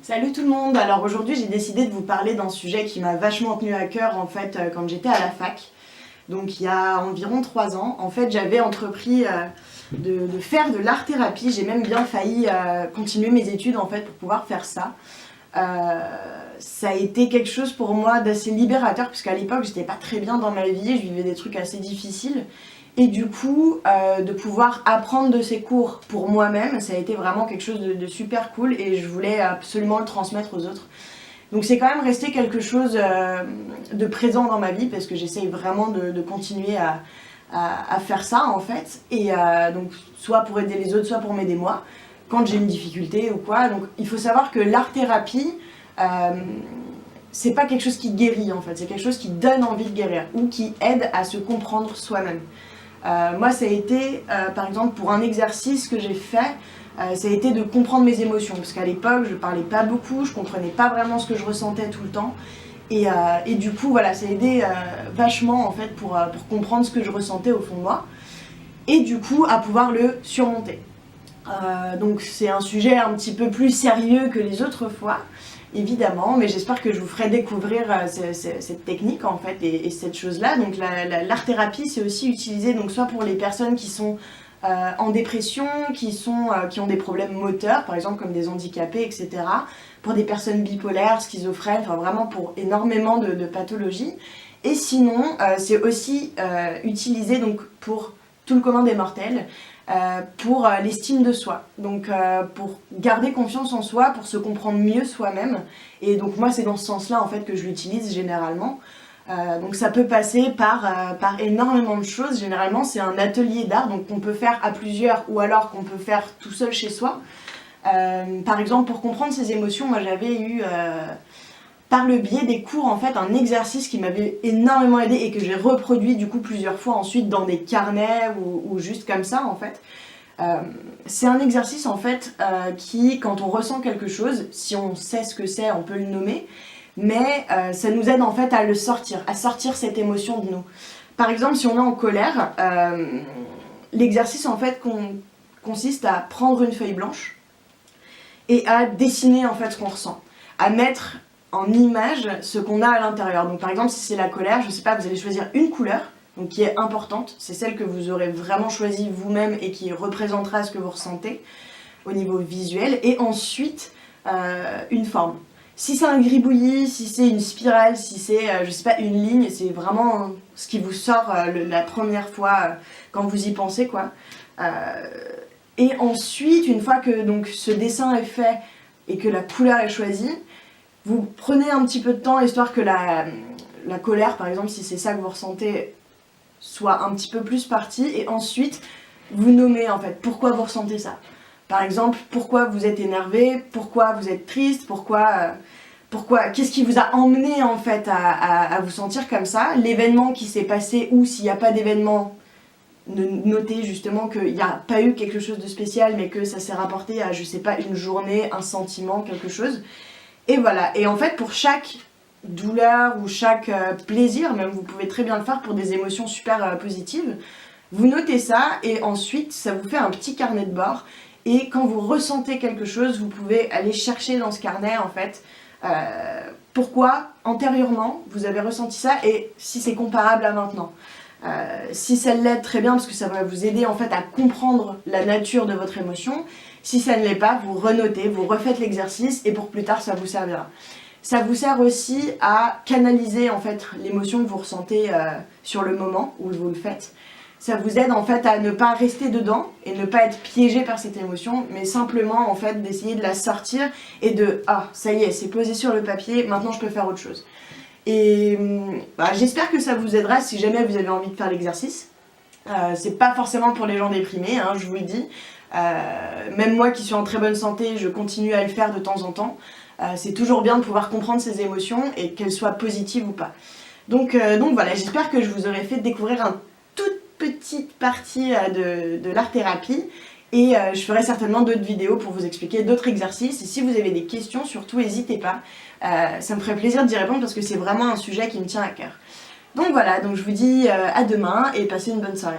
Salut tout le monde. Alors aujourd'hui j'ai décidé de vous parler d'un sujet qui m'a vachement tenu à cœur en fait quand j'étais à la fac. Donc il y a environ 3 ans, en fait j'avais entrepris de faire de l'art-thérapie. J'ai même bien failli continuer mes études en fait pour pouvoir faire ça. Ça a été quelque chose pour moi d'assez libérateur puisqu'à l'époque j'étais pas très bien dans ma vie, je vivais des trucs assez difficiles. Et du coup, de pouvoir apprendre de ces cours pour moi-même, ça a été vraiment quelque chose de super cool et je voulais absolument le transmettre aux autres. Donc c'est quand même resté quelque chose de présent dans ma vie parce que j'essaye vraiment de continuer à faire ça en fait. Et donc soit pour aider les autres, soit pour m'aider moi, quand j'ai une difficulté ou quoi. Donc il faut savoir que l'art-thérapie, c'est pas quelque chose qui guérit en fait, c'est quelque chose qui donne envie de guérir ou qui aide à se comprendre soi-même. Moi ça a été par exemple pour un exercice que j'ai fait, ça a été de comprendre mes émotions parce qu'à l'époque je parlais pas beaucoup, je comprenais pas vraiment ce que je ressentais tout le temps et du coup voilà, ça a aidé vachement en fait pour comprendre ce que je ressentais au fond de moi et du coup à pouvoir le surmonter. Donc c'est un sujet un petit peu plus sérieux que les autres fois évidemment, mais j'espère que je vous ferai découvrir cette technique en fait et cette chose-là. Donc l'art-thérapie c'est aussi utilisé donc soit pour les personnes qui sont en dépression, qui ont des problèmes moteurs, par exemple comme des handicapés, etc. Pour des personnes bipolaires, schizophrènes, enfin vraiment pour énormément de pathologies. Et sinon, c'est aussi utilisé donc pour tout le commun des mortels, pour l'estime de soi, donc pour garder confiance en soi, pour se comprendre mieux soi-même. Et donc moi c'est dans ce sens-là en fait que je l'utilise généralement. Donc ça peut passer par énormément de choses. Généralement c'est un atelier d'art donc qu'on peut faire à plusieurs ou alors qu'on peut faire tout seul chez soi. Par exemple pour comprendre ses émotions, moi j'avais eu par le biais des cours en fait un exercice qui m'avait énormément aidé et que j'ai reproduit du coup plusieurs fois ensuite dans des carnets ou juste comme ça en fait. C'est un exercice en fait qui quand on ressent quelque chose, si on sait ce que c'est on peut le nommer, mais ça nous aide en fait à le sortir, à sortir cette émotion de nous. Par exemple si on est en colère, l'exercice en fait consiste à prendre une feuille blanche et à dessiner en fait ce qu'on ressent, à mettre en image ce qu'on a à l'intérieur. Donc par exemple si c'est la colère, je sais pas, vous allez choisir une couleur donc qui est importante, c'est celle que vous aurez vraiment choisie vous-même et qui représentera ce que vous ressentez au niveau visuel, et ensuite une forme. Si c'est un gribouillis, si c'est une spirale, si c'est je sais pas une ligne, c'est vraiment ce qui vous sort la première fois quand vous y pensez quoi. Et ensuite une fois que donc ce dessin est fait et que la couleur est choisie, vous prenez un petit peu de temps histoire que la colère, par exemple, si c'est ça que vous ressentez, soit un petit peu plus partie, et ensuite vous nommez en fait pourquoi vous ressentez ça. Par exemple, pourquoi vous êtes énervé, pourquoi vous êtes triste, pourquoi qu'est-ce qui vous a emmené en fait à vous sentir comme ça, l'événement qui s'est passé ou s'il n'y a pas d'événement, notez justement qu'il n'y a pas eu quelque chose de spécial mais que ça s'est rapporté à je sais pas une journée, un sentiment, quelque chose. Et voilà, et en fait pour chaque douleur ou chaque plaisir, même vous pouvez très bien le faire pour des émotions super positives, vous notez ça et ensuite ça vous fait un petit carnet de bord et quand vous ressentez quelque chose, vous pouvez aller chercher dans ce carnet en fait pourquoi antérieurement vous avez ressenti ça et si c'est comparable à maintenant. Si ça l'aide très bien parce que ça va vous aider en fait à comprendre la nature de votre émotion. Si ça ne l'est pas, vous renotez, vous refaites l'exercice et pour plus tard ça vous servira. Ça vous sert aussi à canaliser en fait l'émotion que vous ressentez sur le moment où vous le faites. Ça vous aide en fait à ne pas rester dedans et ne pas être piégé par cette émotion, mais simplement en fait d'essayer de la sortir et de ah ça y est, c'est posé sur le papier, maintenant je peux faire autre chose. Et j'espère que ça vous aidera si jamais vous avez envie de faire l'exercice. C'est pas forcément pour les gens déprimés, hein, je vous le dis. Même moi qui suis en très bonne santé, je continue à le faire de temps en temps. C'est toujours bien de pouvoir comprendre ses émotions et qu'elles soient positives ou pas. Donc voilà, j'espère que je vous aurai fait découvrir une toute petite partie de l'art-thérapie. Et je ferai certainement d'autres vidéos pour vous expliquer d'autres exercices. Et si vous avez des questions, surtout n'hésitez pas. Ça me ferait plaisir d'y répondre parce que c'est vraiment un sujet qui me tient à cœur. Donc voilà, donc je vous dis à demain et passez une bonne soirée.